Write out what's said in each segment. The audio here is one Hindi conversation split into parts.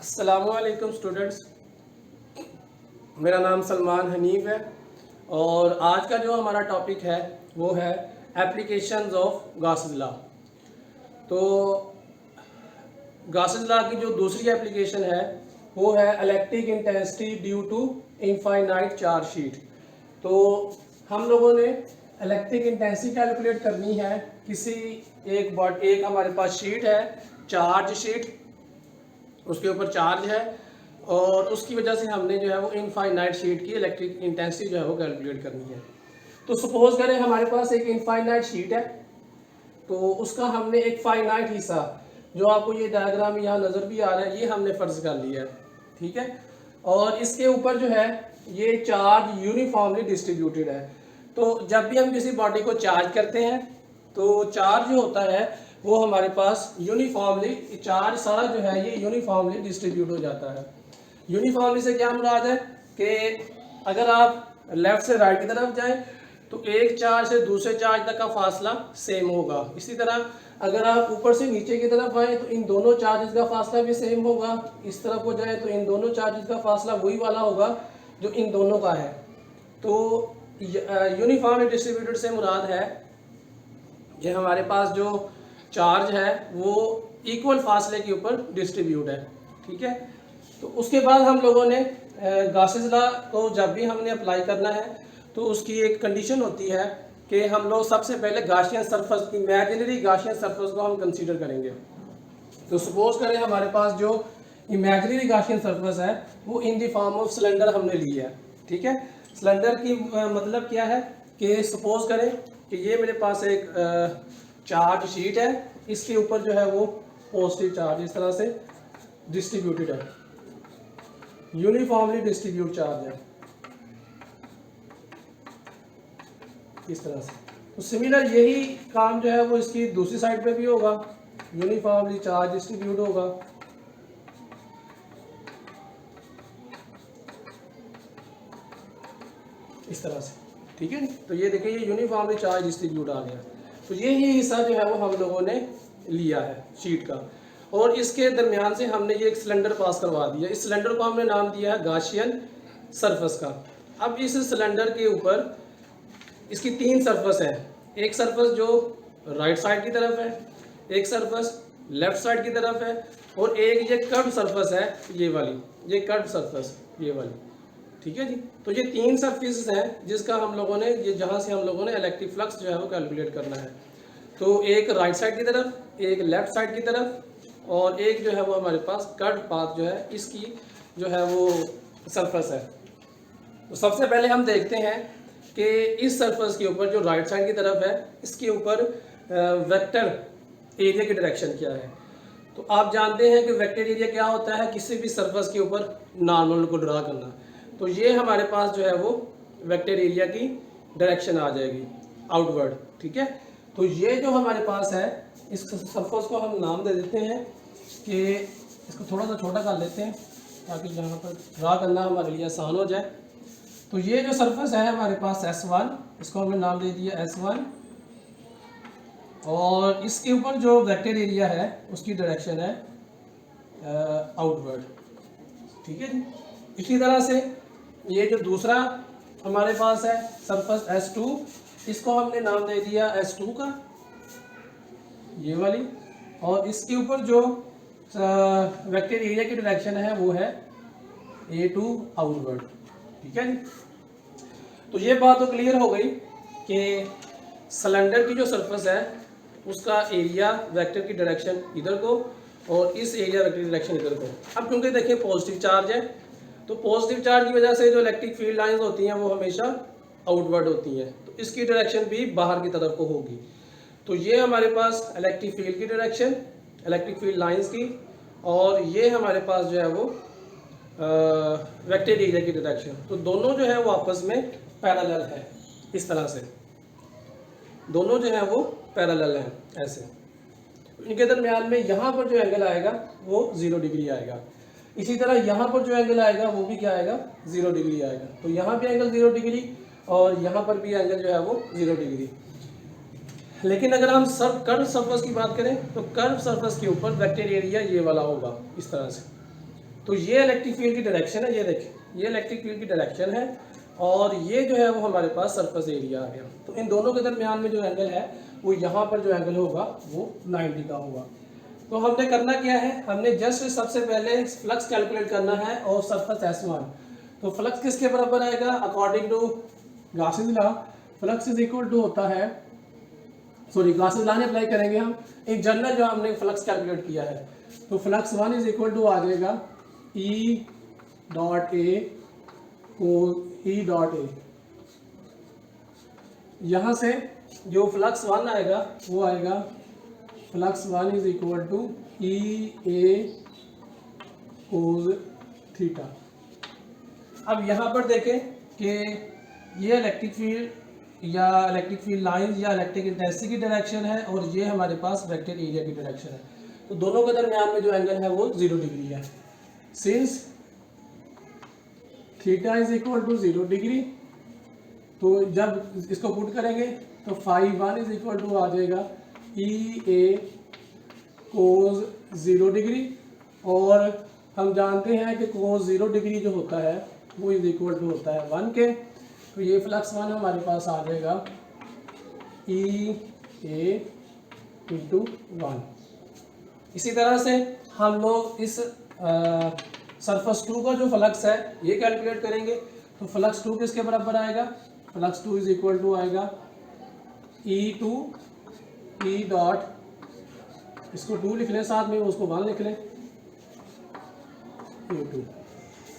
अस्सलामुअलैकुम स्टूडेंट्स, मेरा नाम सलमान हनीफ है और आज का जो हमारा टॉपिक है वो है एप्लीकेशंस ऑफ गॉसेस लॉ। तो गॉसेस लॉ की जो दूसरी एप्लीकेशन है वो है electric intensity due to infinite charge sheet. तो हम लोगों ने इलेक्ट्रिक इंटेंसिटी कैलकुलेट करनी है किसी एक हमारे पास शीट है, चार्ज शीट, उसके ऊपर चार्ज है और उसकी वजह से हमने जो है वो इनफाइनाइट शीट की इलेक्ट्रिक इंटेंसिटी जो है वो कैलकुलेट करनी है। तो सपोज करें हमारे पास एक इनफाइनाइट शीट है, तो उसका हमने एक फाइनाइट हिस्सा, जो आपको ये डायग्राम यहाँ नज़र भी आ रहा है, ये हमने फ़र्ज कर लिया है, ठीक है। और इसके ऊपर जो है ये चार्ज यूनिफॉर्मली डिस्ट्रीब्यूटेड है। तो जब भी हम किसी बॉडी को चार्ज करते हैं तो चार्ज जो होता है वो हमारे पास यूनिफॉर्मली, चार्ज सारा जो है ये यूनिफॉर्मली डिस्ट्रीब्यूट हो जाता है। यूनिफॉर्मली से क्या मुराद है कि अगर आप लेफ़्ट से राइट की तरफ जाएं तो एक चार्ज से दूसरे चार्ज तक का फासला सेम होगा। इसी तरह अगर आप ऊपर से नीचे की तरफ आए तो इन दोनों चार्जेस का फासला भी सेम होगा। इस तरफ हो जाए तो इन दोनों चार्जेस का फासला वही वाला होगा जो इन दोनों का है। तो यूनिफॉर्मली डिस्ट्रीब्यूटेड से मुराद है ये हमारे पास जो चार्ज है वो इक्वल फासले के ऊपर डिस्ट्रीब्यूट है, ठीक है। तो उसके बाद हम लोगों ने गॉसेस लॉ को जब भी हमने अप्लाई करना है तो उसकी एक कंडीशन होती है कि हम लोग सबसे पहले Gaussian surface, imaginary Gaussian surface को हम कंसीडर करेंगे। तो सपोज करें हमारे पास जो इमेजिनरी गॉसियन सरफेस है वो in the form of cylinder हमने लिया है, ठीक है। सिलेंडर की मतलब क्या है कि सपोज करें कि ये मेरे पास एक चार्ज शीट है, इसके ऊपर जो है वो पॉजिटिव चार्ज इस तरह से डिस्ट्रीब्यूटेड है, यूनिफॉर्मली डिस्ट्रीब्यूट चार्ज है इस तरह से। तो सिमिलर यही काम जो है वो इसकी दूसरी साइड पे भी होगा, यूनिफॉर्मली चार्ज डिस्ट्रीब्यूट होगा। इस तरह से, ठीक है। तो ये देखिए ये यूनिफॉर्मली चार्ज डिस्ट्रीब्यूट आ गया। तो ये ही हिस्सा जो है वो हम लोगों ने लिया है शीट का और इसके दरमियान से हमने ये एक सिलेंडर पास करवा दिया। इस सिलेंडर को हमने नाम दिया है गॉसियन सरफेस का। अब इस सिलेंडर के ऊपर इसकी तीन सरफेस है, एक सरफेस जो राइट साइड की तरफ है, एक सरफेस लेफ्ट साइड की तरफ है और एक ये कर्व सरफेस है, ये वाली, ये कर्व सरफेस ये वाली, ठीक है जी। तो ये तीन सरफेस हैं जिसका हम लोगों ने, ये जहाँ से हम लोगों ने इलेक्ट्रिक फ्लक्स जो है वो कैलकुलेट करना है। तो एक राइट साइड की तरफ, एक लेफ्ट साइड की तरफ और एक जो है वो हमारे पास कर्व पाथ जो है इसकी जो है वो सरफेस है। तो सबसे पहले हम देखते हैं कि इस सरफेस के ऊपर जो राइट साइड की तरफ है इसके ऊपर वेक्टर एरिया की डायरेक्शन क्या है। तो आप जानते हैं कि वेक्टर एरिया क्या होता है, किसी भी सरफेस के ऊपर नॉर्मल को ड्रा करना। तो ये हमारे पास जो है वो वेक्टर एरिया की डायरेक्शन आ जाएगी आउटवर्ड, ठीक है। तो ये जो हमारे पास है इस सरफेस को हम नाम दे देते हैं कि इसको थोड़ा सा छोटा कर लेते हैं ताकि यहाँ पर ड्रा करना हमारे लिए आसान हो जाए। तो ये जो सरफेस है हमारे पास S1, इसको हमने नाम दे दिया S1 और इसके ऊपर जो वेक्टर एरिया है उसकी डायरेक्शन है आउटवर्ड, ठीक है जी। इसी तरह से ये जो दूसरा हमारे पास है सरफेस S2, इसको हमने नाम दे दिया S2 का, ये वाली, और इसके ऊपर जो वेक्टर एरिया की डायरेक्शन है वो है A2 आउटवर्ड, ठीक है जी। तो ये बात तो क्लियर हो गई कि सिलेंडर की जो सरफेस है उसका एरिया वेक्टर की डायरेक्शन इधर को और इस एरिया वेक्टर की डायरेक्शन इधर को। अब क्योंकि देखिए पॉजिटिव चार्ज है तो पॉजिटिव चार्ज की वजह से जो इलेक्ट्रिक फील्ड लाइंस होती हैं वो हमेशा आउटवर्ड होती हैं, तो इसकी डायरेक्शन भी बाहर की तरफ को होगी। तो ये हमारे पास इलेक्ट्रिक फील्ड की डायरेक्शन, इलेक्ट्रिक फील्ड लाइंस की, और ये हमारे पास जो है वो वेक्टर एरिया की डायरेक्शन। तो दोनों जो है वो आपस में पैरेलल है, इस तरह से दोनों जो है वो पैरेलल हैं ऐसे। इनके दरमियान में यहाँ पर जो एंगल आएगा वो 0 डिग्री आएगा। इसी तरह यहाँ पर जो एंगल आएगा वो भी क्या आएगा, 0 डिग्री आएगा। तो यहाँ भी एंगल 0 डिग्री और यहाँ पर भी एंगल जो है वो 0 डिग्री। लेकिन अगर हम कर्व सरफेस की बात करें तो कर्व सरफेस के ऊपर वेक्टर एरिया ये वाला होगा इस तरह से। तो ये इलेक्ट्रिक फील्ड की डायरेक्शन है, ये देखिए ये इलेक्ट्रिक फील्ड की डायरेक्शन है और ये जो है वो हमारे पास सरफेस एरिया आ गया। तो इन दोनों के दरमियान में जो एंगल है वो यहाँ पर जो एंगल होगा वो 90 का होगा। तो हमने करना क्या है, हमने जस्ट सबसे पहले फ्लक्स कैलकुलेट करना है और सरफेस S1। तो फ्लक्स किसके बराबर आएगा, according to Gauss's law flux is equal to होता है, सॉरी गॉसेस लॉ ने अप्लाई करेंगे हम, एक जनरल जो हमने फ्लक्स कैलकुलेट किया है। तो फ्लक्स 1 इज इक्वल टू आ जाएगा E डॉट ए को E डॉट ए, यहाँ से जो फ्लक्स 1 आएगा वो आएगा flux 1 is equal to E a cos theta. अब यहाँ पर देखें कि ये इलेक्ट्रिक फील्ड या इलेक्ट्रिक फील्ड लाइन या इलेक्ट्रिक इंटेंसिटी की डायरेक्शन है और ये हमारे पास वेक्टर एरिया की डायरेक्शन है। तो दोनों के दरमियान में जो एंगल है वो 0 डिग्री है। Since theta is equal to 0 degree, तो जब इसको पुट करेंगे तो फाई 1 इज इक्वल टू आ जाएगा ई ए कोज 0 डिग्री, और हम जानते हैं कि कोज 0 डिग्री जो होता है वो इज इक्वल टू होता है 1 के। तो ये फ्लक्स 1 हमारे पास आ जाएगा ई ए इंटू 1। इसी तरह से हम लोग इस सरफेस 2 का जो फ्लक्स है ये कैलकुलेट करेंगे। तो फ्लक्स 2 किसके बराबर आएगा, फ्लक्स 2 इज इक्वल टू आएगा E2 E डॉट, इसको 2 लिख लें साथ में, उसको 1 लिख लें, E2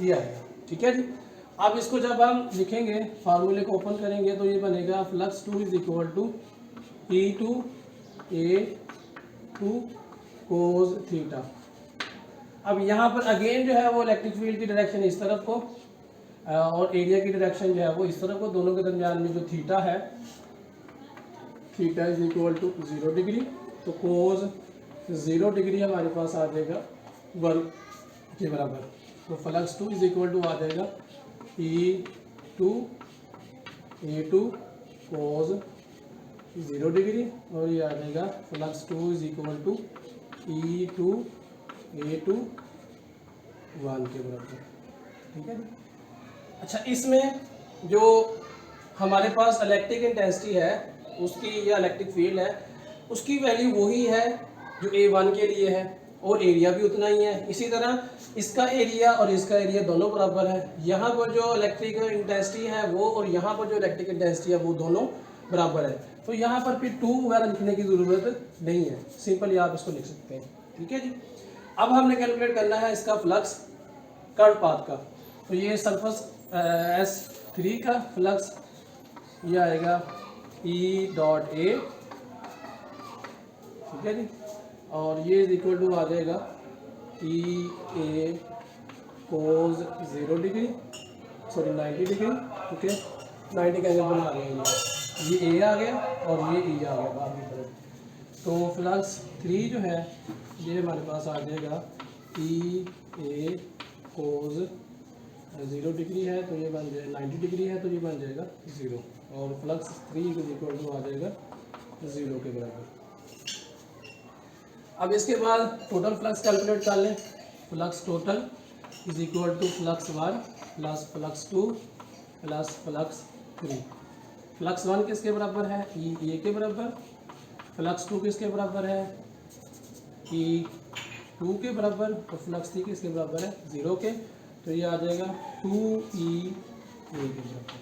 ये आएगा। ठीक है जी। अब इसको जब हम लिखेंगे फार्मूले को ओपन करेंगे तो ये बनेगा flux 2 is equal to E2 A2 cos theta. अब यहाँ पर अगेन जो है वो इलेक्ट्रिक फील्ड की डायरेक्शन इस तरफ को और एरिया की डायरेक्शन जो है वो इस तरफ को, दोनों के दरमियान में जो थीटा है, theta is equal to 0 degree. तो कोज 0 डिग्री हमारे पास आ जाएगा वर्ग के बराबर। तो फ्लक्स 2 इज इक्वल टू आ जाएगा E2 A2 कोज 0 डिग्री, और ये आ जाएगा flux 2 is equal to E2 A2 1 के बराबर। ठीक है जी। अच्छा, इसमें जो हमारे पास इलेक्ट्रिक इंटेंसिटी है उसकी या इलेक्ट्रिक फील्ड है उसकी वैल्यू वही है जो A1 के लिए है और एरिया भी उतना ही है। इसी तरह इसका एरिया और इसका एरिया दोनों बराबर है। यहाँ पर जो इलेक्ट्रिक इंटेंसिटी है वो और यहाँ पर जो इलेक्ट्रिक इंटेंसिटी है वो दोनों बराबर है। तो यहाँ पर फिर 2 वगैरह लिखने की ज़रूरत नहीं है, सिंपली आप इसको लिख सकते हैं। ठीक है जी। अब हमने कैलकुलेट करना है इसका फ्लक्स कर्व पाथ का। तो ये सरफेस S3 का फ्लक्स ये आएगा E डॉट ए, ठीक है जी, और ये इज इक्वल टू आ जाएगा E A cos 0 degree, sorry 90 degree. ठीक है, 90 का एंगल बना रहे हैं, ये A आ गया और ये E आ गया बाहर की तरफ। तो फ्लक्स 3 जो है ये हमारे पास आ जाएगा E A कोज 0 डिग्री है तो ये बन जाएगा 90 डिग्री है तो ये बन जाएगा 0, और फ्लक्स 3 इज इक्वल टू आ जाएगा 0 के बराबर। अब इसके बाद टोटल फ्लक्स कैलकुलेट कर लें। Flux total is equal to flux 1 plus flux 2 plus flux 3। Flux 1 किसके बराबर है, E के बराबर। फ्लक्स 2 किसके बराबर है, E2 के बराबर, और फ्लक्स 3 किसके बराबर है, 0 के। तो ये आ जाएगा 2EA के बराबर।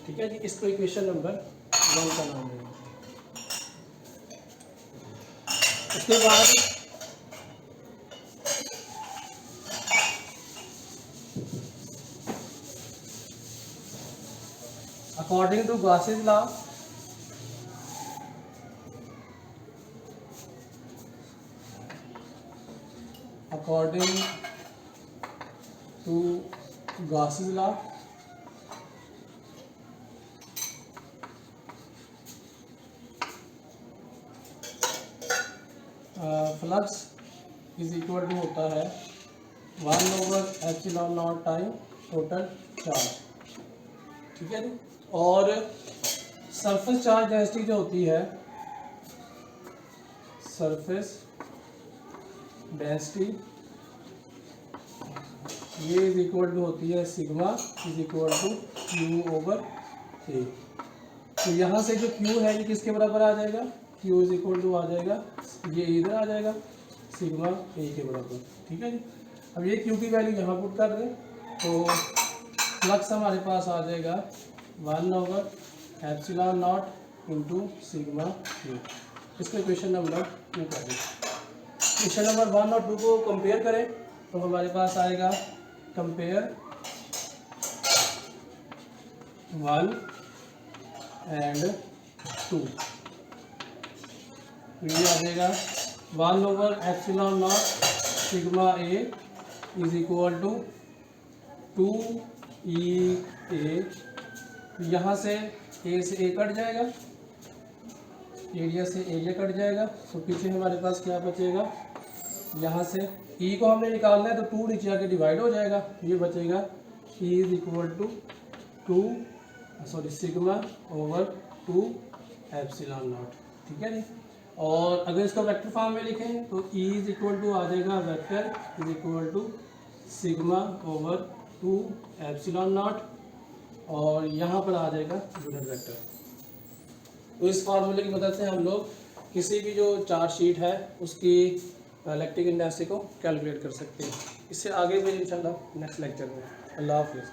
ठीक है जी, इसको इक्वेशन नंबर 1 का नाम है। उसके बाद according to Gauss's law flux is equal to होता है 1/ε0 टाइम टोटल चार्ज। ठीक है जी। और सरफेस चार्ज डेंसिटी जो होती है, सरफेस डेंसिटी ये इज इक्वल टू होती है sigma is equal to Q over A. तो यहाँ से जो क्यू है ये किसके बराबर आ जाएगा, क्यू इज इक्वल टू आ जाएगा, ये इधर आ जाएगा सिग्मा ए के बराबर। ठीक है जी। अब ये क्यू की वैल्यू यहाँ पुट कर दें तो फ्लक्स हमारे पास आ जाएगा 1 over epsilon naught into sigma A. इसको क्वेश्चन नंबर 2 कर दें। क्वेश्चन नंबर 1 और 2 को कंपेयर करें तो हमारे पास आएगा कंपेयर 1 एंड 2। ये आ जाएगा 1 over epsilon naught sigma a is equal to 2 E a. यहाँ से ए से ए कट जाएगा, एरिया से एरिया कट जाएगा, तो पीछे हमारे पास क्या बचेगा, यहाँ से ई को हमने निकालना है तो 2 नीचे आके डिवाइड हो जाएगा, ये बचेगा E is equal to 2 sigma over 2 epsilon naught. ठीक है जी। और अगर इसको वेक्टर फॉर्म में लिखें तो ई इज इक्वल टू आ जाएगा vector is equal to sigma over 2 epsilon naught, और यहाँ पर आ जाएगा यूनिट वेक्टर। तो इस फार्मूले की मदद से हम लोग किसी भी जो चार्ज शीट है उसकी इलेक्ट्रिक इंटेंसिटी को कैलकुलेट कर सकते हैं। इससे आगे भी इंशाल्लाह नेक्स्ट लेक्चर में। अल्लाह हाफिज़।